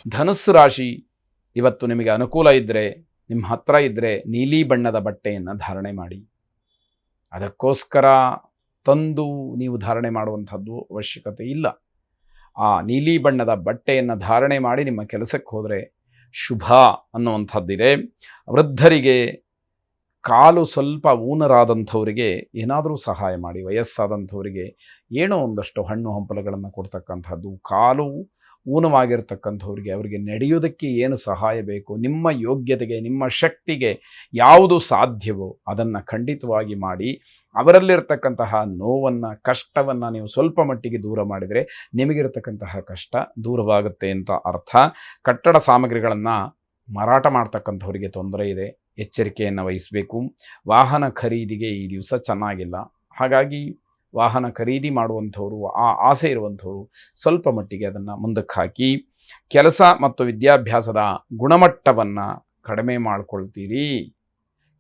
ಧನುಸ್ಸು ರಾಶಿ, ಇವತ್ತು ನಿಮಗೆ ಅನುಕೂಲ ಇದ್ದರೆ, ನಿಮ್ಮ ಹತ್ರ ಇದ್ದರೆ ನೀಲಿ ಬಣ್ಣದ ಬಟ್ಟೆಯನ್ನು ಧಾರಣೆ ಮಾಡಿ. ಅದಕ್ಕೋಸ್ಕರ ತಂದು ನೀವು ಧಾರಣೆ ಮಾಡುವಂಥದ್ದು ಅವಶ್ಯಕತೆ ಇಲ್ಲ. ಆ ನೀಲಿ ಬಣ್ಣದ ಬಟ್ಟೆಯನ್ನು ಧಾರಣೆ ಮಾಡಿ ನಿಮ್ಮ ಕೆಲಸಕ್ಕೆ ಹೋದರೆ ಶುಭ ಅನ್ನುವಂಥದ್ದಿದೆ. ವೃದ್ಧರಿಗೆ, ಕಾಲು ಸ್ವಲ್ಪ ಊನರಾದಂಥವರಿಗೆ ಏನಾದರೂ ಸಹಾಯ ಮಾಡಿ. ವಯಸ್ಸಾದಂಥವರಿಗೆ ಏನೋ ಒಂದಷ್ಟು ಹಣ್ಣು ಹಂಪಲುಗಳನ್ನು ಕೊಡ್ತಕ್ಕಂಥದ್ದು. ಕಾಲು ಊನವಾಗಿರ್ತಕ್ಕಂಥವ್ರಿಗೆ ಅವರಿಗೆ ನಡೆಯೋದಕ್ಕೆ ಏನು ಸಹಾಯ ಬೇಕು, ನಿಮ್ಮ ಯೋಗ್ಯತೆಗೆ ನಿಮ್ಮ ಶಕ್ತಿಗೆ ಯಾವುದು ಸಾಧ್ಯವೋ ಅದನ್ನು ಖಂಡಿತವಾಗಿ ಮಾಡಿ. ಅವರಲ್ಲಿರ್ತಕ್ಕಂತಹ ನೋವನ್ನು, ಕಷ್ಟವನ್ನು ನೀವು ಸ್ವಲ್ಪ ಮಟ್ಟಿಗೆ ದೂರ ಮಾಡಿದರೆ ನಿಮಗಿರತಕ್ಕಂತಹ ಕಷ್ಟ ದೂರವಾಗುತ್ತೆ ಅಂತ ಅರ್ಥ. ಕಟ್ಟಡ ಸಾಮಗ್ರಿಗಳನ್ನು ಮಾರಾಟ ಮಾಡ್ತಕ್ಕಂಥವರಿಗೆ ತೊಂದರೆ ಇದೆ, ಎಚ್ಚರಿಕೆಯನ್ನು ವಹಿಸಬೇಕು. ವಾಹನ ಖರೀದಿಗೆ ಈ ದಿವಸ ಚೆನ್ನಾಗಿಲ್ಲ. ಹಾಗಾಗಿ ವಾಹನ ಖರೀದಿ ಮಾಡುವಂಥವರು, ಆ ಆಸೆ ಇರುವಂಥವರು ಸ್ವಲ್ಪ ಮಟ್ಟಿಗೆ ಅದನ್ನು ಮುಂದಕ್ಕೆ ಹಾಕಿ. ಕೆಲಸ ಮತ್ತು ವಿದ್ಯಾಭ್ಯಾಸದ ಗುಣಮಟ್ಟವನ್ನು ಕಡಿಮೆ ಮಾಡಿಕೊಳ್ತೀರಿ.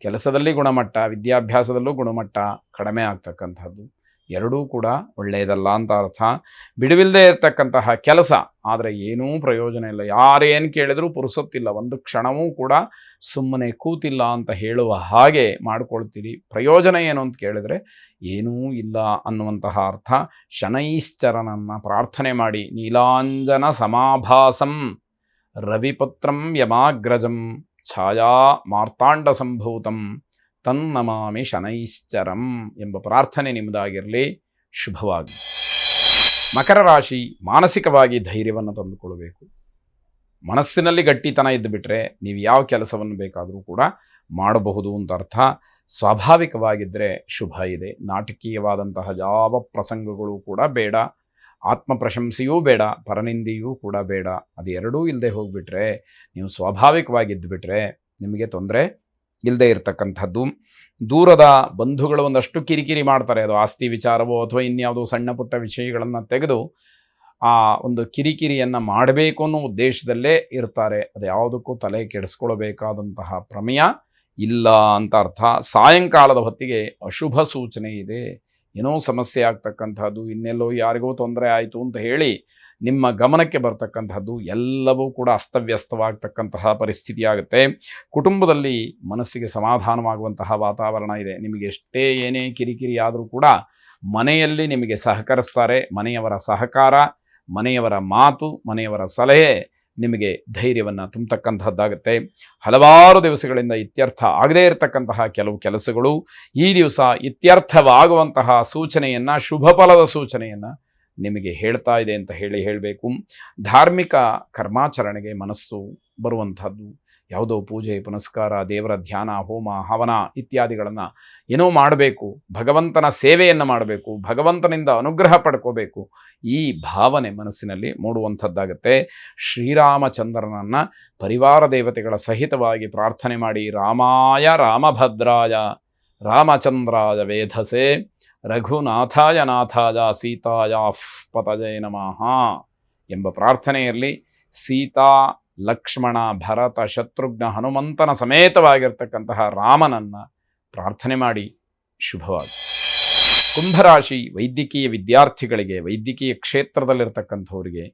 ಕೆಲಸದಲ್ಲಿ ಗುಣಮಟ್ಟ, ವಿದ್ಯಾಭ್ಯಾಸದಲ್ಲೂ ಗುಣಮಟ್ಟ ಕಡಿಮೆ ಆಗ್ತಕ್ಕಂಥದ್ದು ಎರಡೂ ಕೂಡ ಒಳ್ಳೆಯದಲ್ಲ ಅಂತ ಅರ್ಥ. ಬಿಡುವಿಲ್ಲದೆ ಇರತಕ್ಕಂತಹ ಕೆಲಸ, ಆದರೆ ಏನೂ ಪ್ರಯೋಜನ ಇಲ್ಲ. ಯಾರೇನು ಕೇಳಿದರೂ ಪುರುಸೊತ್ತಿಲ್ಲ, ಒಂದು ಕ್ಷಣವೂ ಕೂಡ ಸುಮ್ಮನೆ ಕೂತಿಲ್ಲ ಅಂತ ಹೇಳುವ ಹಾಗೆ ಮಾಡ್ಕೊಳ್ತೀರಿ. ಪ್ರಯೋಜನ ಏನು ಅಂತ ಕೇಳಿದರೆ ಏನೂ ಇಲ್ಲ ಅನ್ನುವಂತಹ ಅರ್ಥ. ಶನೈಶ್ಚರನನ್ನು ಪ್ರಾರ್ಥನೆ ಮಾಡಿ. ನೀಲಾಂಜನ ಸಮಾಭಾಸಂ ರವಿಪುತ್ರಂ ಯಮಾಗ್ರಜಂ ಛಾಯಾ ಮಾರ್ತಾಂಡ ಸಂಭೂತಂ ತನ್ನಮಾಮಿ ಶನೈಶ್ಚರಂ ಎಂಬ ಪ್ರಾರ್ಥನೆ ನಿಮ್ಮದಾಗಿರಲಿ. ಶುಭವಾಗಿ. ಮಕರ ರಾಶಿ, ಮಾನಸಿಕವಾಗಿ ಧೈರ್ಯವನ್ನು ತಂದುಕೊಳ್ಬೇಕು. ಮನಸ್ಸಿನಲ್ಲಿ ಗಟ್ಟಿತನ ಇದ್ದುಬಿಟ್ರೆ ನೀವು ಯಾವ ಕೆಲಸವನ್ನು ಬೇಕಾದರೂ ಕೂಡ ಮಾಡಬಹುದು ಅಂತ ಅರ್ಥ. ಸ್ವಾಭಾವಿಕವಾಗಿದ್ದರೆ ಶುಭ ಇದೆ. ನಾಟಕೀಯವಾದಂತಹ ಯಾವ ಪ್ರಸಂಗಗಳು ಕೂಡ ಬೇಡ, ಆತ್ಮ ಪ್ರಶಂಸೆಯೂ ಬೇಡ, ಪರನಿಂದೆಯೂ ಕೂಡ ಬೇಡ. ಅದು ಎರಡೂ ಇಲ್ಲದೆ ಹೋಗಿಬಿಟ್ರೆ, ನೀವು ಸ್ವಾಭಾವಿಕವಾಗಿದ್ದುಬಿಟ್ರೆ ನಿಮಗೆ ತೊಂದರೆ ಇಲ್ಲದೆ ಇರತಕ್ಕಂಥದ್ದು. ದೂರದ ಬಂಧುಗಳು ಒಂದಷ್ಟು ಕಿರಿಕಿರಿ ಮಾಡ್ತಾರೆ. ಅದು ಆಸ್ತಿ ವಿಚಾರವೋ ಅಥವಾ ಇನ್ಯಾವುದೋ ಸಣ್ಣ ಪುಟ್ಟ ವಿಷಯಗಳನ್ನು ತೆಗೆದು ಆ ಒಂದು ಕಿರಿಕಿರಿಯನ್ನು ಮಾಡಬೇಕು ಅನ್ನೋ ಉದ್ದೇಶದಲ್ಲೇ ಇರ್ತಾರೆ. ಅದು ಯಾವುದಕ್ಕೂ ತಲೆ ಕೆಡಿಸ್ಕೊಳ್ಬೇಕಾದಂತಹ ಪ್ರಮೇಯ ಇಲ್ಲ ಅಂತ ಅರ್ಥ. ಸಾಯಂಕಾಲದ ಹೊತ್ತಿಗೆ ಅಶುಭ ಸೂಚನೆ ಇದೆ. ಏನೋ ಸಮಸ್ಯೆ ಆಗ್ತಕ್ಕಂಥದ್ದು, ಇನ್ನೆಲ್ಲೋ ಯಾರಿಗೋ ತೊಂದರೆ ಆಯಿತು ಅಂತ ಹೇಳಿ ನಿಮ್ಮ ಗಮನಕ್ಕೆ ಬರ್ತಕ್ಕಂಥದ್ದು ಎಲ್ಲವೂ ಕೂಡ ಅಸ್ತವ್ಯಸ್ತವಾಗ್ತಕ್ಕಂತಹ ಪರಿಸ್ಥಿತಿ ಆಗುತ್ತೆ. ಕುಟುಂಬದಲ್ಲಿ ಮನಸ್ಸಿಗೆ ಸಮಾಧಾನವಾಗುವಂತಹ ವಾತಾವರಣ ಇದೆ. ನಿಮಗೆ ಎಷ್ಟೇ ಏನೇ ಕಿರಿಕಿರಿ ಆದರೂ ಕೂಡ ಮನೆಯಲ್ಲಿ ನಿಮಗೆ ಸಹಕರಿಸ್ತಾರೆ. ಮನೆಯವರ ಸಹಕಾರ, ಮನೆಯವರ ಮಾತು, ಮನೆಯವರ ಸಲಹೆ ನಿಮಗೆ ಧೈರ್ಯವನ್ನು ತುಂಬತಕ್ಕಂಥದ್ದಾಗುತ್ತೆ. ಹಲವಾರು ದಿವಸಗಳಿಂದ ಇತ್ಯರ್ಥ ಆಗದೇ ಇರತಕ್ಕಂತಹ ಕೆಲವು ಕೆಲಸಗಳು ಈ ದಿವಸ ಇತ್ಯರ್ಥವಾಗುವಂತಹ ಸೂಚನೆಯನ್ನು, ಶುಭ ಫಲದ ಸೂಚನೆಯನ್ನು ನಿಮಗೆ ಹೇಳ್ತಾ ಇದೆ ಅಂತ ಹೇಳಬೇಕು. ಧಾರ್ಮಿಕ ಕರ್ಮಾಚರಣೆಗೆ ಮನಸ್ಸು ಬರುವಂಥದ್ದು, ಯಾವುದೋ ಪೂಜೆ ಪುನಸ್ಕಾರ, ದೇವರ ಧ್ಯಾನ, ಹೋಮ ಹವನ ಇತ್ಯಾದಿಗಳನ್ನು ಏನೋ ಮಾಡಬೇಕು, ಭಗವಂತನ ಸೇವೆಯನ್ನು ಮಾಡಬೇಕು, ಭಗವಂತನಿಂದ ಅನುಗ್ರಹ ಪಡ್ಕೋಬೇಕು, ಈ ಭಾವನೆ ಮನಸ್ಸಿನಲ್ಲಿ ಮೂಡುವಂಥದ್ದಾಗುತ್ತೆ. ಶ್ರೀರಾಮಚಂದ್ರನನ್ನು ಪರಿವಾರ ದೇವತೆಗಳ ಸಹಿತವಾಗಿ ಪ್ರಾರ್ಥನೆ ಮಾಡಿ. ರಾಮಾಯ ರಾಮಭದ್ರಾಯ ರಾಮಚಂದ್ರಾಯ ವೇಧಸೆ ರಘುನಾಥಾಯ ನಾಥಾಯ ಸೀತಾಯ ಪತಜಯ ನಮಃ ಎಂಬ ಪ್ರಾರ್ಥನೆಯಲ್ಲಿ ಸೀತಾ, ಲಕ್ಷ್ಮಣ, ಭರತ, ಶತ್ರುಘ್ನ, ಹನುಮಂತನ ಸಮೇತವಾಗಿರ್ತಕ್ಕಂತಹ ರಾಮನನ್ನು ಪ್ರಾರ್ಥನೆ ಮಾಡಿ. ಶುಭವಾಗಿ. ಕುಂಭರಾಶಿ, ವೈದ್ಯಕೀಯ ವಿದ್ಯಾರ್ಥಿಗಳಿಗೆ, ವೈದ್ಯಕೀಯ ಕ್ಷೇತ್ರದಲ್ಲಿರ್ತಕ್ಕಂಥವರಿಗೆ,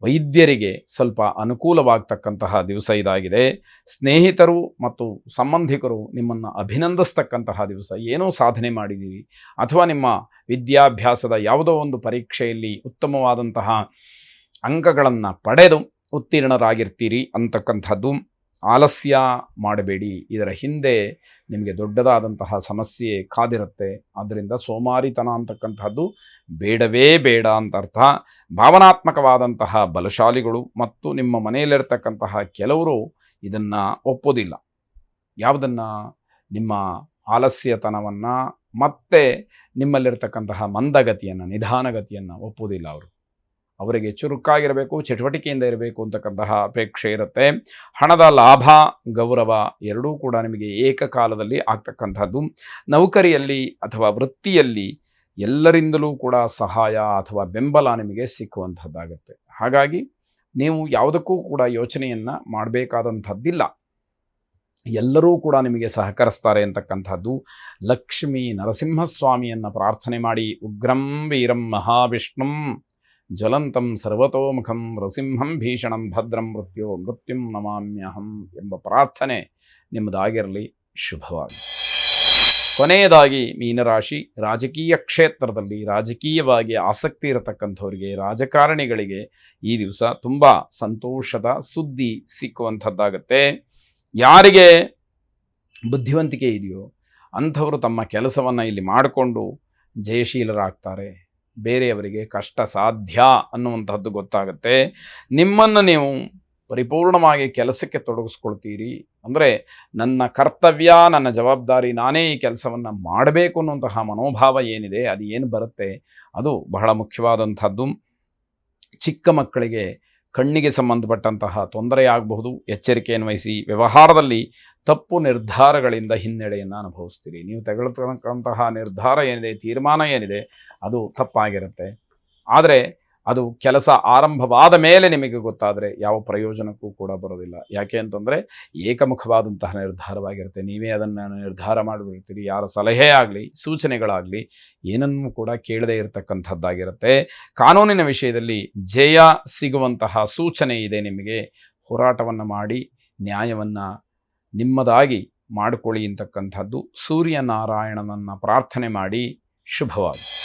ವೈದ್ಯರಿಗೆ ಸ್ವಲ್ಪ ಅನುಕೂಲವಾಗ್ತಕ್ಕಂತಹ ದಿವಸ ಇದಾಗಿದೆ. ಸ್ನೇಹಿತರು ಮತ್ತು ಸಂಬಂಧಿಕರು ನಿಮ್ಮನ್ನು ಅಭಿನಂದಿಸ್ತಕ್ಕಂತಹ ದಿವಸ. ಏನೋ ಸಾಧನೆ ಮಾಡಿದ್ದೀರಿ ಅಥವಾ ನಿಮ್ಮ ವಿದ್ಯಾಭ್ಯಾಸದ ಯಾವುದೋ ಒಂದು ಪರೀಕ್ಷೆಯಲ್ಲಿ ಉತ್ತಮವಾದಂತಹ ಅಂಕಗಳನ್ನು ಪಡೆದು ಉತ್ತೀರ್ಣರಾಗಿರ್ತೀರಿ ಅಂತಕ್ಕಂಥದ್ದು. ಆಲಸ್ಯ ಮಾಡಬೇಡಿ, ಇದರ ಹಿಂದೆ ನಿಮಗೆ ದೊಡ್ಡದಾದಂತಹ ಸಮಸ್ಯೆ ಕಾದಿರುತ್ತೆ. ಆದ್ದರಿಂದ ಸೋಮಾರಿತನ ಅಂತಕ್ಕಂಥದ್ದು ಬೇಡವೇ ಬೇಡ ಅಂತ ಅರ್ಥ. ಭಾವನಾತ್ಮಕವಾದಂತಹ ಬಲಶಾಲಿಗಳು ಮತ್ತು ನಿಮ್ಮ ಮನೆಯಲ್ಲಿರ್ತಕ್ಕಂತಹ ಕೆಲವರು ಇದನ್ನು ಒಪ್ಪೋದಿಲ್ಲ. ಯಾವುದನ್ನು? ನಿಮ್ಮ ಆಲಸ್ಯತನವನ್ನು ಮತ್ತು ನಿಮ್ಮಲ್ಲಿರ್ತಕ್ಕಂತಹ ಮಂದಗತಿಯನ್ನು, ನಿಧಾನಗತಿಯನ್ನು ಒಪ್ಪೋದಿಲ್ಲ. ಅವರಿಗೆ ಚುರುಕಾಗಿರಬೇಕು, ಚಟುವಟಿಕೆಯಿಂದ ಇರಬೇಕು ಅಂತಕ್ಕಂತಹ ಅಪೇಕ್ಷೆ ಇರುತ್ತೆ. ಹಣದ ಲಾಭ, ಗೌರವ ಎರಡೂ ಕೂಡ ನಿಮಗೆ ಏಕಕಾಲದಲ್ಲಿ ಆಗ್ತಕ್ಕಂಥದ್ದು. ನೌಕರಿಯಲ್ಲಿ ಅಥವಾ ವೃತ್ತಿಯಲ್ಲಿ ಎಲ್ಲರಿಂದಲೂ ಕೂಡ ಸಹಾಯ ಅಥವಾ ಬೆಂಬಲ ನಿಮಗೆ ಸಿಕ್ಕುವಂಥದ್ದಾಗುತ್ತೆ. ಹಾಗಾಗಿ ನೀವು ಯಾವುದಕ್ಕೂ ಕೂಡ ಯೋಚನೆಯನ್ನು ಮಾಡಬೇಕಾದಂಥದ್ದಿಲ್ಲ. ಎಲ್ಲರೂ ಕೂಡ ನಿಮಗೆ ಸಹಕರಿಸ್ತಾರೆ ಅಂತಕ್ಕಂಥದ್ದು. ಲಕ್ಷ್ಮೀ ನರಸಿಂಹಸ್ವಾಮಿಯನ್ನು ಪ್ರಾರ್ಥನೆ ಮಾಡಿ. ಉಗ್ರಂ ವೀರಂ ಮಹಾವಿಷ್ಣುಂ ಜ್ವಲಂತಂ ಸರ್ವತೋಮುಖಂ ನೃಸಿಂಹಂ ಭೀಷಣಂ ಭದ್ರಂ ಮೃತ್ಯುಂ ನಮಾಮ್ಯಹಂ ಎಂಬ ಪ್ರಾರ್ಥನೆ ನಿಮ್ಮದಾಗಿರಲಿ. ಶುಭವಾಗಿ. ಕೊನೆಯದಾಗಿ ಮೀನರಾಶಿ, ರಾಜಕೀಯ ಕ್ಷೇತ್ರದಲ್ಲಿ ರಾಜಕೀಯವಾಗಿ ಆಸಕ್ತಿ ಇರತಕ್ಕಂಥವರಿಗೆ, ರಾಜಕಾರಣಿಗಳಿಗೆ ಈ ದಿವಸ ತುಂಬ ಸಂತೋಷದ ಸುದ್ದಿ ಸಿಕ್ಕುವಂಥದ್ದಾಗತ್ತೆ. ಯಾರಿಗೆ ಬುದ್ಧಿವಂತಿಕೆ ಇದೆಯೋ ಅಂಥವರು ತಮ್ಮ ಕೆಲಸವನ್ನು ಇಲ್ಲಿ ಮಾಡಿಕೊಂಡು ಜಯಶೀಲರಾಗ್ತಾರೆ. ಬೇರೆಯವರಿಗೆ ಕಷ್ಟ ಸಾಧ್ಯ ಅನ್ನುವಂಥದ್ದು ಗೊತ್ತಾಗುತ್ತೆ. ನಿಮ್ಮನ್ನು ನೀವು ಪರಿಪೂರ್ಣವಾಗಿ ಕೆಲಸಕ್ಕೆ ತೊಡಗಿಸ್ಕೊಳ್ತೀರಿ. ಅಂದರೆ ನನ್ನ ಕರ್ತವ್ಯ, ನನ್ನ ಜವಾಬ್ದಾರಿ, ನಾನೇ ಈ ಕೆಲಸವನ್ನು ಮಾಡಬೇಕು ಅನ್ನುವಂತಹ ಮನೋಭಾವ ಏನಿದೆ, ಅದು ಏನು ಬರುತ್ತೆ ಅದು ಬಹಳ ಮುಖ್ಯವಾದಂಥದ್ದು. ಚಿಕ್ಕ ಮಕ್ಕಳಿಗೆ ಕಣ್ಣಿಗೆ ಸಂಬಂಧಪಟ್ಟಂತಹ ತೊಂದರೆಯಾಗಬಹುದು, ಎಚ್ಚರಿಕೆಯನ್ನು ವಹಿಸಿ. ವ್ಯವಹಾರದಲ್ಲಿ ತಪ್ಪು ನಿರ್ಧಾರಗಳಿಂದ ಹಿನ್ನಡೆಯನ್ನು ಅನುಭವಿಸ್ತೀರಿ. ನೀವು ತೆಗೆದುಕೊಳ್ಳತಕ್ಕಂತಹ ನಿರ್ಧಾರ ಏನಿದೆ, ತೀರ್ಮಾನ ಏನಿದೆ, ಅದು ತಪ್ಪಾಗಿರುತ್ತೆ. ಆದರೆ ಅದು ಕೆಲಸ ಆರಂಭವಾದ ಮೇಲೆ ನಿಮಗೆ ಗೊತ್ತಾದರೆ ಯಾವ ಪ್ರಯೋಜನಕ್ಕೂ ಕೂಡ ಬರೋದಿಲ್ಲ. ಯಾಕೆ ಅಂತಂದರೆ ಏಕಮುಖವಾದಂತಹ ನಿರ್ಧಾರವಾಗಿರುತ್ತೆ. ನೀವೇ ಅದನ್ನು ನಿರ್ಧಾರ ಮಾಡಿಬಿಡ್ತೀರಿ. ಯಾರ ಸಲಹೆ ಆಗಲಿ, ಸೂಚನೆಗಳಾಗಲಿ ಏನನ್ನೂ ಕೂಡ ಕೇಳದೇ ಇರತಕ್ಕಂಥದ್ದಾಗಿರುತ್ತೆ. ಕಾನೂನಿನ ವಿಷಯದಲ್ಲಿ ಜಯ ಸಿಗುವಂತಹ ಸೂಚನೆ ಇದೆ. ನಿಮಗೆ ಹೋರಾಟವನ್ನು ಮಾಡಿ ನ್ಯಾಯವನ್ನು ನಿಮ್ಮದಾಗಿ ಮಾಡಿಕೊಳ್ಳಿ ಅಂತಕ್ಕಂಥದ್ದು. ಸೂರ್ಯನಾರಾಯಣನನ್ನು ಪ್ರಾರ್ಥನೆ ಮಾಡಿ. ಶುಭವಾಗಿ.